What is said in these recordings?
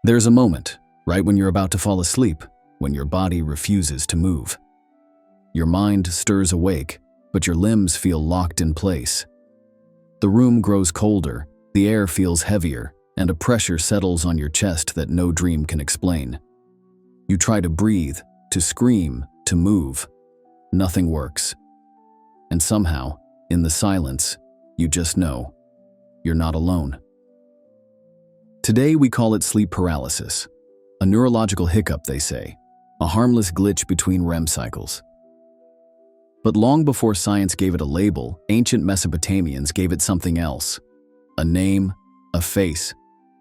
There's a moment, right when you're about to fall asleep, when your body refuses to move. Your mind stirs awake, but your limbs feel locked in place. The room grows colder, the air feels heavier, and a pressure settles on your chest that no dream can explain. You try to breathe, to scream, to move. Nothing works. And somehow, in the silence, you just know you're not alone. Today we call it sleep paralysis, a neurological hiccup, they say, a harmless glitch between REM cycles. But long before science gave it a label, ancient Mesopotamians gave it something else: a name, a face,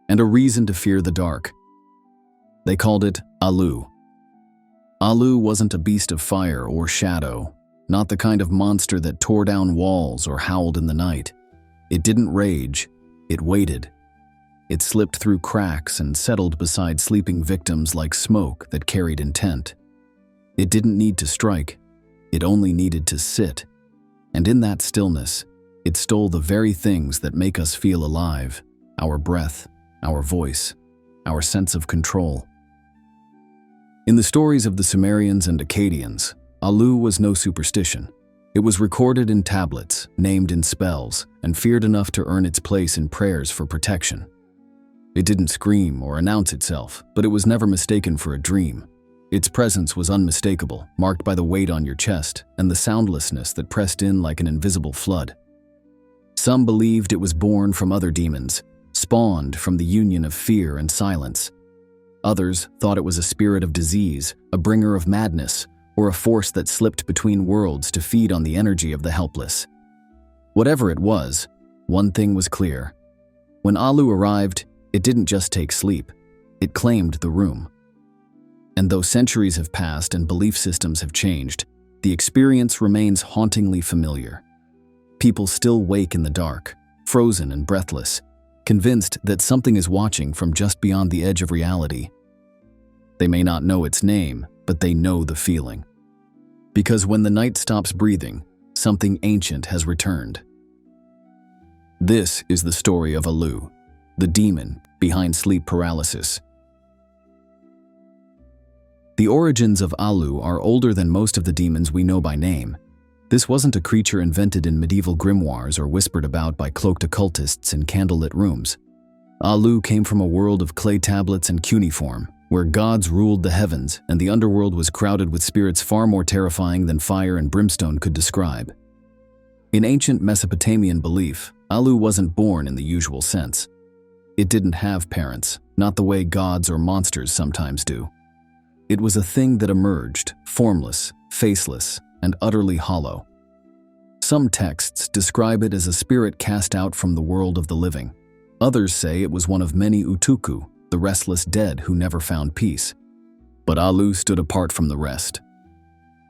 and a reason to fear the dark. They called it Alu. Alu wasn't a beast of fire or shadow, not the kind of monster that tore down walls or howled in the night. It didn't rage, it waited. It slipped through cracks and settled beside sleeping victims like smoke that carried intent. It didn't need to strike, it only needed to sit. And in that stillness, it stole the very things that make us feel alive: our breath, our voice, our sense of control. In the stories of the Sumerians and Akkadians, Alu was no superstition. It was recorded in tablets, named in spells, and feared enough to earn its place in prayers for protection. It didn't scream or announce itself, but it was never mistaken for a dream. Its presence was unmistakable, marked by the weight on your chest and the soundlessness that pressed in like an invisible flood. Some believed it was born from other demons, spawned from the union of fear and silence. Others thought it was a spirit of disease, a bringer of madness, or a force that slipped between worlds to feed on the energy of the helpless. Whatever it was, one thing was clear. When Alu arrived, it didn't just take sleep, it claimed the room. And though centuries have passed and belief systems have changed, the experience remains hauntingly familiar. People still wake in the dark, frozen and breathless, convinced that something is watching from just beyond the edge of reality. They may not know its name, but they know the feeling. Because when the night stops breathing, something ancient has returned. This is the story of Alu, the demon behind sleep paralysis. The origins of Alu are older than most of the demons we know by name. This wasn't a creature invented in medieval grimoires or whispered about by cloaked occultists in candlelit rooms. Alu came from a world of clay tablets and cuneiform, where gods ruled the heavens and the underworld was crowded with spirits far more terrifying than fire and brimstone could describe. In ancient Mesopotamian belief, Alu wasn't born in the usual sense. It didn't have parents, not the way gods or monsters sometimes do. It was a thing that emerged, formless, faceless, and utterly hollow. Some texts describe it as a spirit cast out from the world of the living. Others say it was one of many Utuku, the restless dead who never found peace. But Alu stood apart from the rest.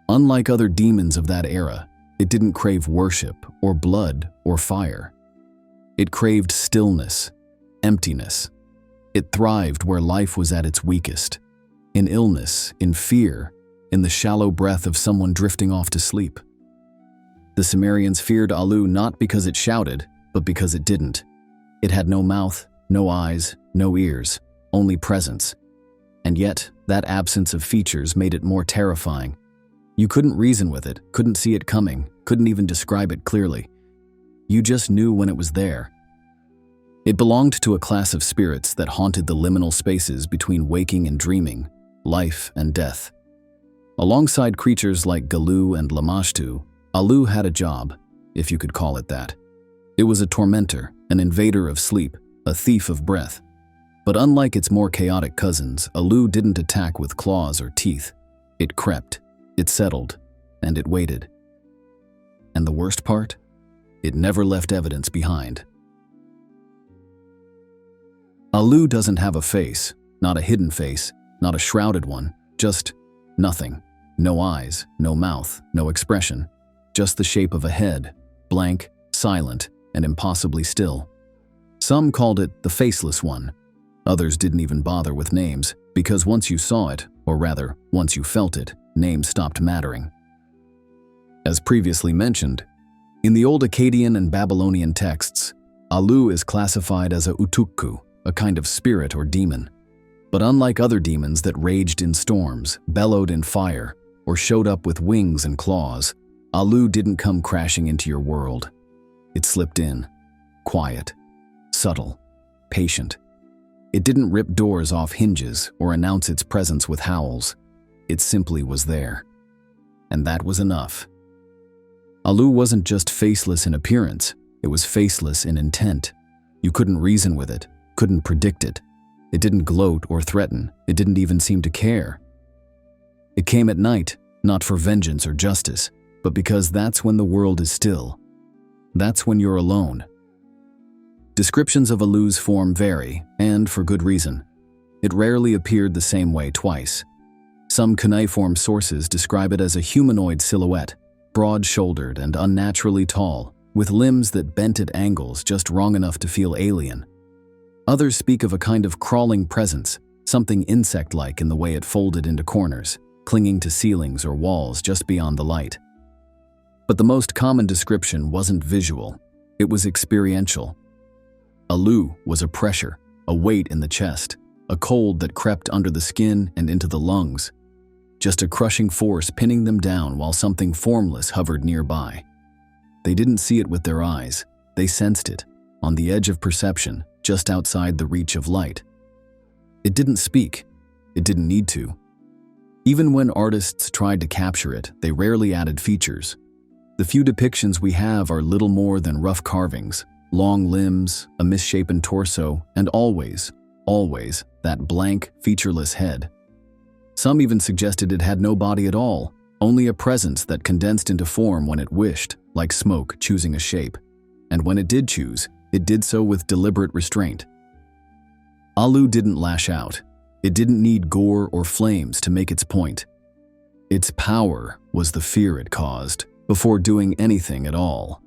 Unlike other demons of that era, it didn't crave worship or blood or fire. It craved stillness, emptiness. It thrived where life was at its weakest, in illness, in fear, in the shallow breath of someone drifting off to sleep. The Sumerians feared Alu not because it shouted, but because it didn't. It had no mouth, no eyes, no ears, only presence. And yet, that absence of features made it more terrifying. You couldn't reason with it, couldn't see it coming, couldn't even describe it clearly. You just knew when it was there. It belonged to a class of spirits that haunted the liminal spaces between waking and dreaming, life and death. Alongside creatures like Galu and Lamashtu, Alu had a job, if you could call it that. It was a tormentor, an invader of sleep, a thief of breath. But unlike its more chaotic cousins, Alu didn't attack with claws or teeth. It crept, it settled, and it waited. And the worst part? It never left evidence behind. Alu doesn't have a face, not a hidden face, not a shrouded one, just nothing. No eyes, no mouth, no expression, just the shape of a head, blank, silent, and impossibly still. Some called it the Faceless One. Others didn't even bother with names, because once you saw it, or rather, once you felt it, names stopped mattering. As previously mentioned, in the old Akkadian and Babylonian texts, Alu is classified as a utukku, a kind of spirit or demon. But unlike other demons that raged in storms, bellowed in fire, or showed up with wings and claws, Alu didn't come crashing into your world. It slipped in, quiet, subtle, patient. It didn't rip doors off hinges or announce its presence with howls. It simply was there. And that was enough. Alu wasn't just faceless in appearance, it was faceless in intent. You couldn't reason with it, couldn't predict it. It didn't gloat or threaten, it didn't even seem to care. It came at night, not for vengeance or justice, but because that's when the world is still. That's when you're alone. Descriptions of Alu's form vary, and for good reason. It rarely appeared the same way twice. Some cuneiform sources describe it as a humanoid silhouette, broad-shouldered and unnaturally tall, with limbs that bent at angles just wrong enough to feel alien. Others speak of a kind of crawling presence, something insect-like in the way it folded into corners, clinging to ceilings or walls just beyond the light. But the most common description wasn't visual, it was experiential. Alu was a pressure, a weight in the chest, a cold that crept under the skin and into the lungs, just a crushing force pinning them down while something formless hovered nearby. They didn't see it with their eyes, they sensed it, on the edge of perception, just outside the reach of light. It didn't speak, it didn't need to. Even when artists tried to capture it, they rarely added features. The few depictions we have are little more than rough carvings, long limbs, a misshapen torso, and always, that blank, featureless head. Some even suggested it had no body at all, only a presence that condensed into form when it wished, like smoke choosing a shape. And when it did choose, it did so with deliberate restraint. Alu didn't lash out. It didn't need gore or flames to make its point. Its power was the fear it caused, before doing anything at all.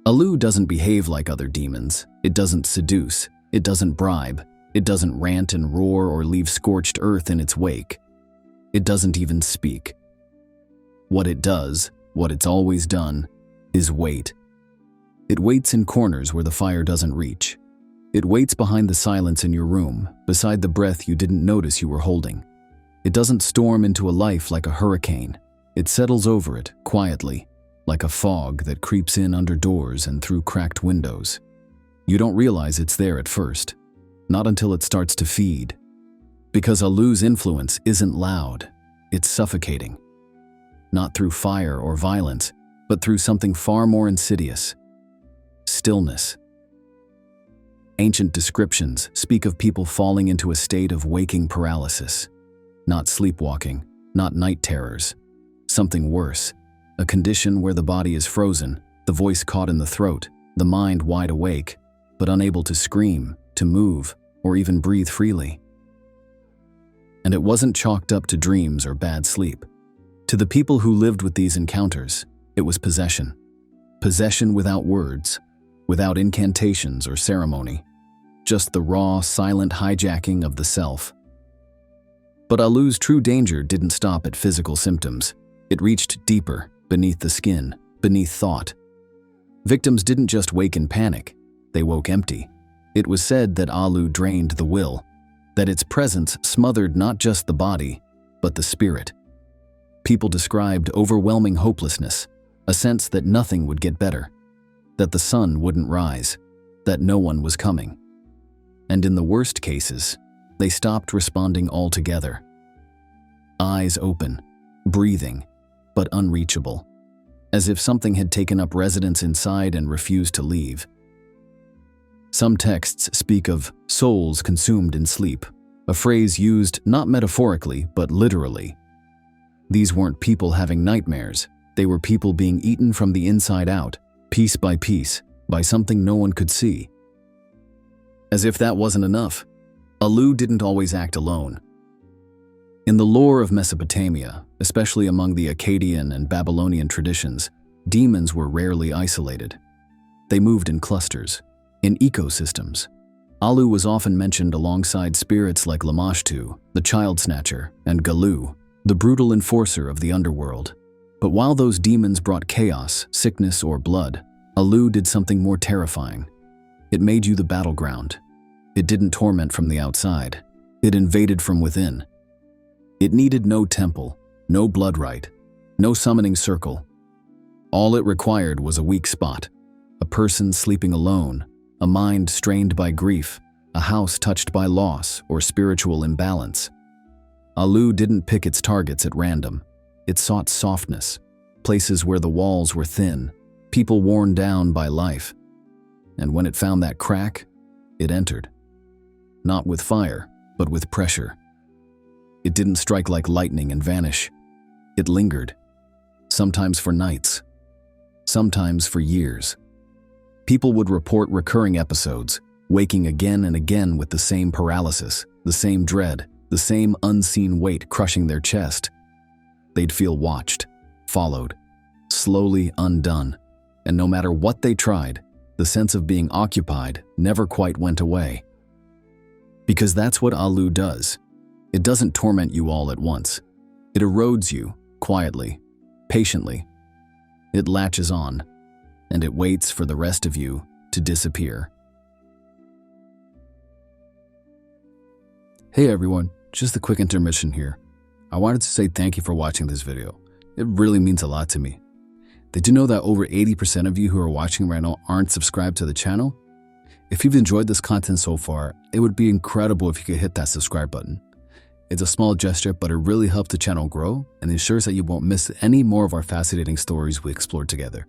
Alu doesn't behave like other demons. It doesn't seduce. It doesn't bribe. It doesn't rant and roar or leave scorched earth in its wake. It doesn't even speak. What it does, what it's always done, is wait. It waits in corners where the fire doesn't reach. It waits behind the silence in your room, beside the breath you didn't notice you were holding. It doesn't storm into a life like a hurricane. It settles over it, quietly, like a fog that creeps in under doors and through cracked windows. You don't realize it's there at first, not until it starts to feed. Because Alu's influence isn't loud, it's suffocating. Not through fire or violence, but through something far more insidious. Stillness. Ancient descriptions speak of people falling into a state of waking paralysis. Not sleepwalking, not night terrors. Something worse. A condition where the body is frozen, the voice caught in the throat, the mind wide awake, but unable to scream, to move, or even breathe freely. And it wasn't chalked up to dreams or bad sleep. To the people who lived with these encounters, it was possession. Possession without words, without incantations or ceremony. Just the raw, silent hijacking of the self. But Alu's true danger didn't stop at physical symptoms. It reached deeper, beneath the skin, beneath thought. Victims didn't just wake in panic, they woke empty. It was said that Alu drained the will, that its presence smothered not just the body, but the spirit. People described overwhelming hopelessness, a sense that nothing would get better, that the sun wouldn't rise, that no one was coming. And in the worst cases, they stopped responding altogether. Eyes open, breathing, but unreachable, as if something had taken up residence inside and refused to leave. Some texts speak of souls consumed in sleep, a phrase used not metaphorically, but literally. These weren't people having nightmares, they were people being eaten from the inside out, piece by piece, by something no one could see. As if that wasn't enough, Alu didn't always act alone. In the lore of Mesopotamia, especially among the Akkadian and Babylonian traditions, demons were rarely isolated. They moved in clusters, in ecosystems. Alu was often mentioned alongside spirits like Lamashtu, the child snatcher, and Galu, the brutal enforcer of the underworld. But while those demons brought chaos, sickness, or blood, Alu did something more terrifying. It made you the battleground. It didn't torment from the outside. It invaded from within. It needed no temple, no blood rite, no summoning circle. All it required was a weak spot, a person sleeping alone, a mind strained by grief, a house touched by loss or spiritual imbalance. Alu didn't pick its targets at random. It sought softness, places where the walls were thin, people worn down by life. And when it found that crack, it entered. Not with fire, but with pressure. It didn't strike like lightning and vanish. It lingered, sometimes for nights, sometimes for years. People would report recurring episodes, waking again and again with the same paralysis, the same dread, the same unseen weight crushing their chest. They'd feel watched, followed, slowly undone, and no matter what they tried, the sense of being occupied never quite went away. Because that's what Alu does. It doesn't torment you all at once. It erodes you, quietly, patiently. It latches on, and it waits for the rest of you to disappear. Hey everyone, just a quick intermission here. I wanted to say thank you for watching this video. It really means a lot to me. Did you know that over 80% of you who are watching right now aren't subscribed to the channel? If you've enjoyed this content so far, it would be incredible if you could hit that subscribe button. It's a small gesture, but it really helps the channel grow and ensures that you won't miss any more of our fascinating stories we explore together.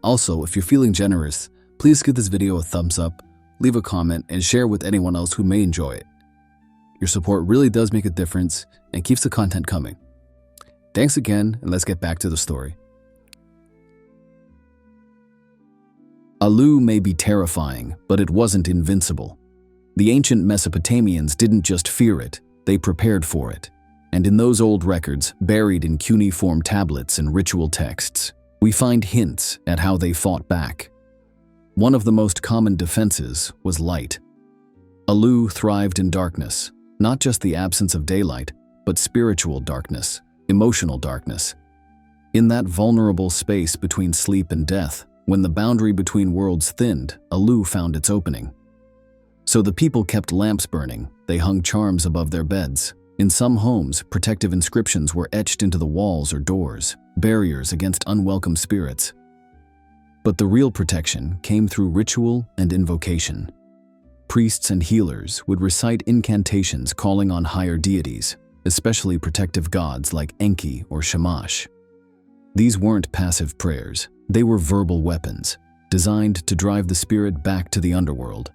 Also, if you're feeling generous, please give this video a thumbs up, leave a comment, and share with anyone else who may enjoy it. Your support really does make a difference and keeps the content coming. Thanks again, and let's get back to the story. Alu may be terrifying, but it wasn't invincible. The ancient Mesopotamians didn't just fear it, they prepared for it. And in those old records, buried in cuneiform tablets and ritual texts, we find hints at how they fought back. One of the most common defenses was light. Alu thrived in darkness, not just the absence of daylight, but spiritual darkness, emotional darkness. In that vulnerable space between sleep and death, when the boundary between worlds thinned, Alu found its opening. So the people kept lamps burning, they hung charms above their beds. In some homes, protective inscriptions were etched into the walls or doors, barriers against unwelcome spirits. But the real protection came through ritual and invocation. Priests and healers would recite incantations calling on higher deities, especially protective gods like Enki or Shamash. These weren't passive prayers, they were verbal weapons, designed to drive the spirit back to the underworld.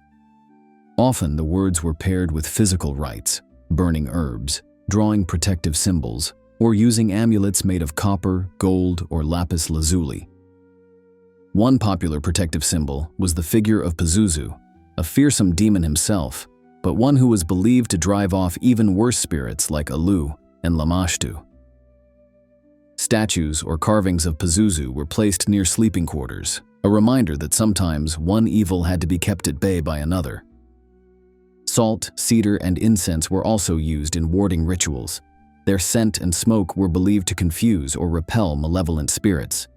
Often the words were paired with physical rites, burning herbs, drawing protective symbols, or using amulets made of copper, gold, or lapis lazuli. One popular protective symbol was the figure of Pazuzu, a fearsome demon himself, but one who was believed to drive off even worse spirits like Alu and Lamashtu. Statues or carvings of Pazuzu were placed near sleeping quarters, a reminder that sometimes one evil had to be kept at bay by another. Salt, cedar, and incense were also used in warding rituals. Their scent and smoke were believed to confuse or repel malevolent spirits.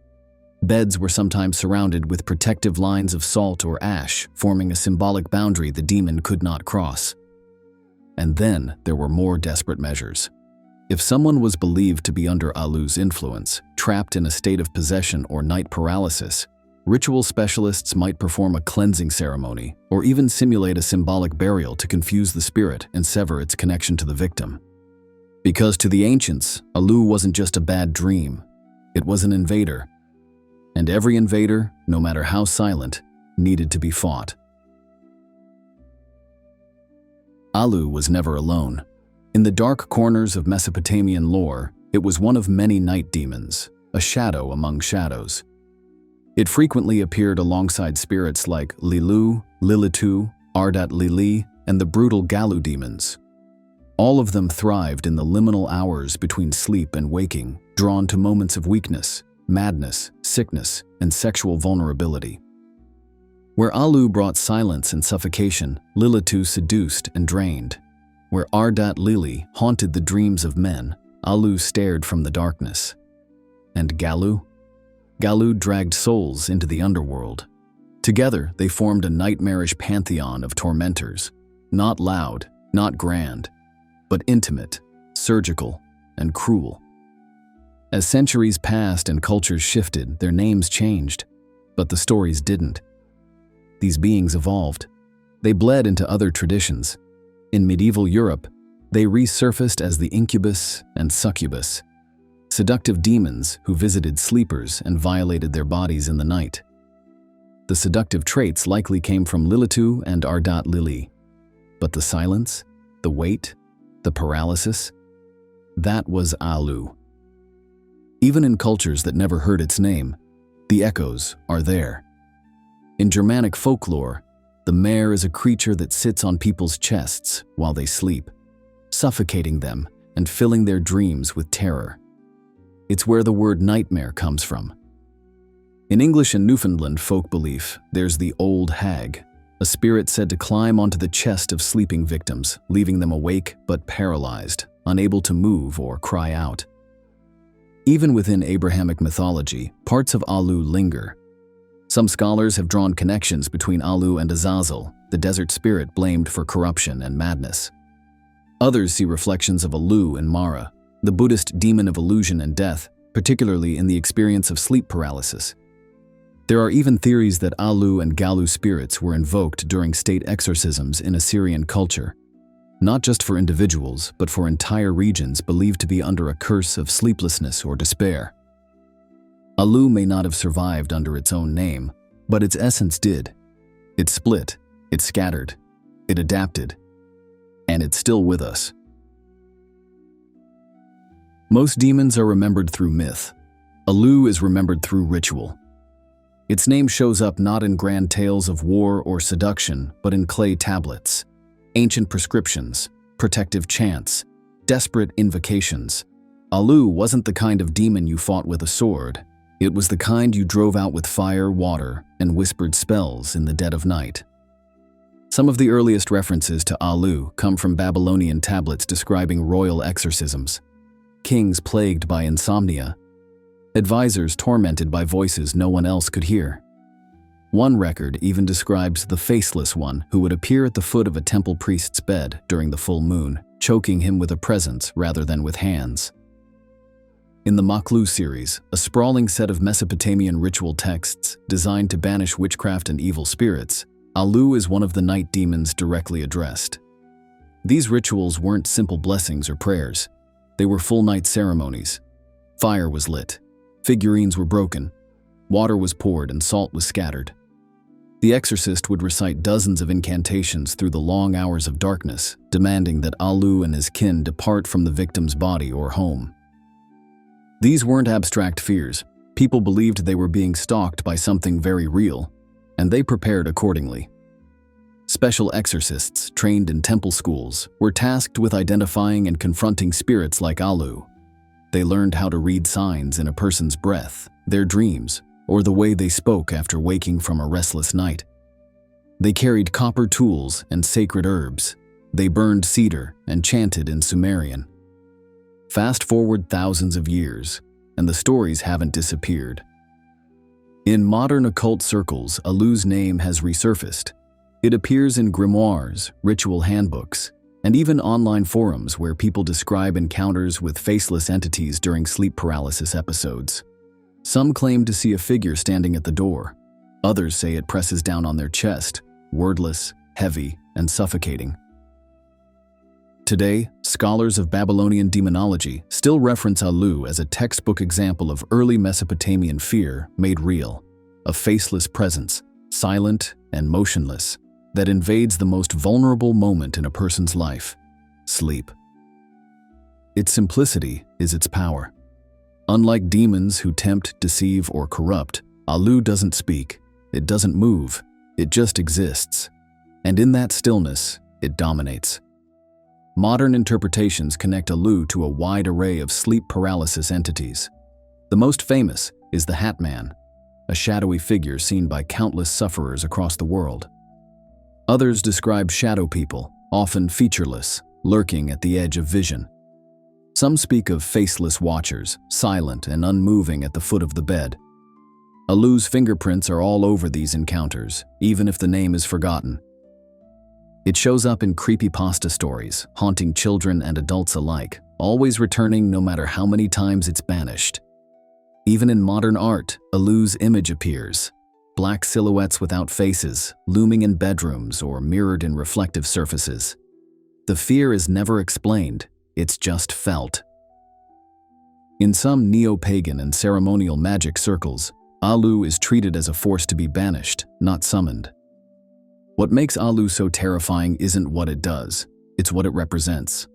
Beds were sometimes surrounded with protective lines of salt or ash, forming a symbolic boundary the demon could not cross. And then there were more desperate measures. If someone was believed to be under Alu's influence, trapped in a state of possession or night paralysis, ritual specialists might perform a cleansing ceremony or even simulate a symbolic burial to confuse the spirit and sever its connection to the victim. Because to the ancients, Alu wasn't just a bad dream, it was an invader. And every invader, no matter how silent, needed to be fought. Alu was never alone. In the dark corners of Mesopotamian lore, it was one of many night demons, a shadow among shadows. It frequently appeared alongside spirits like Lilu, Lilitu, Ardat Lili, and the brutal Galu demons. All of them thrived in the liminal hours between sleep and waking, drawn to moments of weakness, madness, sickness, and sexual vulnerability. Where Alu brought silence and suffocation, Lilitu seduced and drained. Where Ardat Lili haunted the dreams of men, Alu stared from the darkness. And Galu? Galu dragged souls into the underworld, Together, they formed a nightmarish pantheon of tormentors, not loud, not grand, but intimate, surgical, and cruel. As centuries passed and cultures shifted, their names changed, but the stories didn't. These beings evolved. They bled into other traditions. In medieval Europe, they resurfaced as the incubus and succubus, seductive demons who visited sleepers and violated their bodies in the night. The seductive traits likely came from Lilitu and Ardat Lili. But the silence, the weight, the paralysis, that was Alu. Even in cultures that never heard its name, the echoes are there. In Germanic folklore, the mare is a creature that sits on people's chests while they sleep, suffocating them and filling their dreams with terror. It's where the word nightmare comes from. In English and Newfoundland folk belief, there's the old hag, a spirit said to climb onto the chest of sleeping victims, leaving them awake but paralyzed, unable to move or cry out. Even within Abrahamic mythology, parts of Alu linger. Some scholars have drawn connections between Alu and Azazel, the desert spirit blamed for corruption and madness. Others see reflections of Alu and Mara, the Buddhist demon of illusion and death, particularly in the experience of sleep paralysis. There are even theories that Alu and Galu spirits were invoked during state exorcisms in Assyrian culture, not just for individuals, but for entire regions believed to be under a curse of sleeplessness or despair. Alu may not have survived under its own name, but its essence did. It split, it scattered, it adapted, and it's still with us. Most demons are remembered through myth. Alu is remembered through ritual. Its name shows up not in grand tales of war or seduction, but in clay tablets, ancient prescriptions, protective chants, desperate invocations. Alu wasn't the kind of demon you fought with a sword. It was the kind you drove out with fire, water, and whispered spells in the dead of night. Some of the earliest references to Alu come from Babylonian tablets describing royal exorcisms, kings plagued by insomnia, advisors tormented by voices no one else could hear. One record even describes the faceless one who would appear at the foot of a temple priest's bed during the full moon, choking him with a presence rather than with hands. In the Maklu series, a sprawling set of Mesopotamian ritual texts designed to banish witchcraft and evil spirits, Alu is one of the night demons directly addressed. These rituals weren't simple blessings or prayers. They were full-night ceremonies. Fire was lit. Figurines were broken, water was poured, and salt was scattered. The exorcist would recite dozens of incantations through the long hours of darkness, demanding that Alu and his kin depart from the victim's body or home. These weren't abstract fears. People believed they were being stalked by something very real, and they prepared accordingly. Special exorcists, trained in temple schools, were tasked with identifying and confronting spirits like Alu. They learned how to read signs in a person's breath, their dreams, or the way they spoke after waking from a restless night. They carried copper tools and sacred herbs. They burned cedar and chanted in Sumerian. Fast forward thousands of years, and the stories haven't disappeared. In modern occult circles, Alu's name has resurfaced. It appears in grimoires, ritual handbooks, and even online forums where people describe encounters with faceless entities during sleep paralysis episodes. Some claim to see a figure standing at the door. Others say it presses down on their chest, wordless, heavy, and suffocating. Today, scholars of Babylonian demonology still reference Alu as a textbook example of early Mesopotamian fear made real, a faceless presence, silent and motionless, that invades the most vulnerable moment in a person's life: sleep. Its simplicity is its power. Unlike demons who tempt, deceive, or corrupt, Alu doesn't speak, it doesn't move, it just exists. And in that stillness, it dominates. Modern interpretations connect Alu to a wide array of sleep paralysis entities. The most famous is the Hat Man, a shadowy figure seen by countless sufferers across the world. Others describe shadow people, often featureless, lurking at the edge of vision. Some speak of faceless watchers, silent and unmoving at the foot of the bed. Alu's fingerprints are all over these encounters, even if the name is forgotten. It shows up in creepypasta stories, haunting children and adults alike, always returning no matter how many times it's banished. Even in modern art, Alu's image appears. Black silhouettes without faces, looming in bedrooms or mirrored in reflective surfaces. The fear is never explained, it's just felt. In some neo-pagan and ceremonial magic circles, Alu is treated as a force to be banished, not summoned. What makes Alu so terrifying isn't what it does, it's what it represents.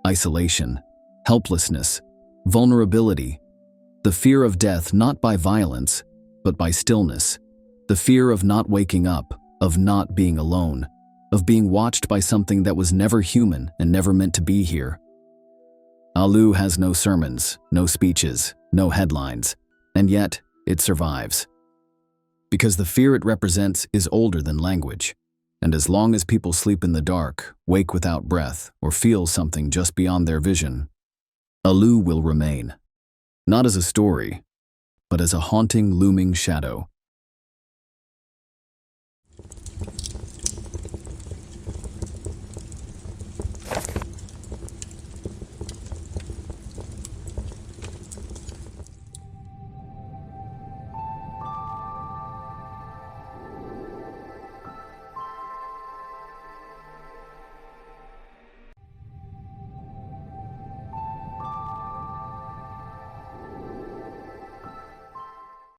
Isolation, helplessness, vulnerability, the fear of death not by violence, but by stillness, the fear of not waking up, of not being alone, of being watched by something that was never human and never meant to be here. Alu has no sermons, no speeches, no headlines, and yet it survives. Because the fear it represents is older than language, and as long as people sleep in the dark, wake without breath, or feel something just beyond their vision, Alu will remain. Not as a story, but as a haunting, looming shadow,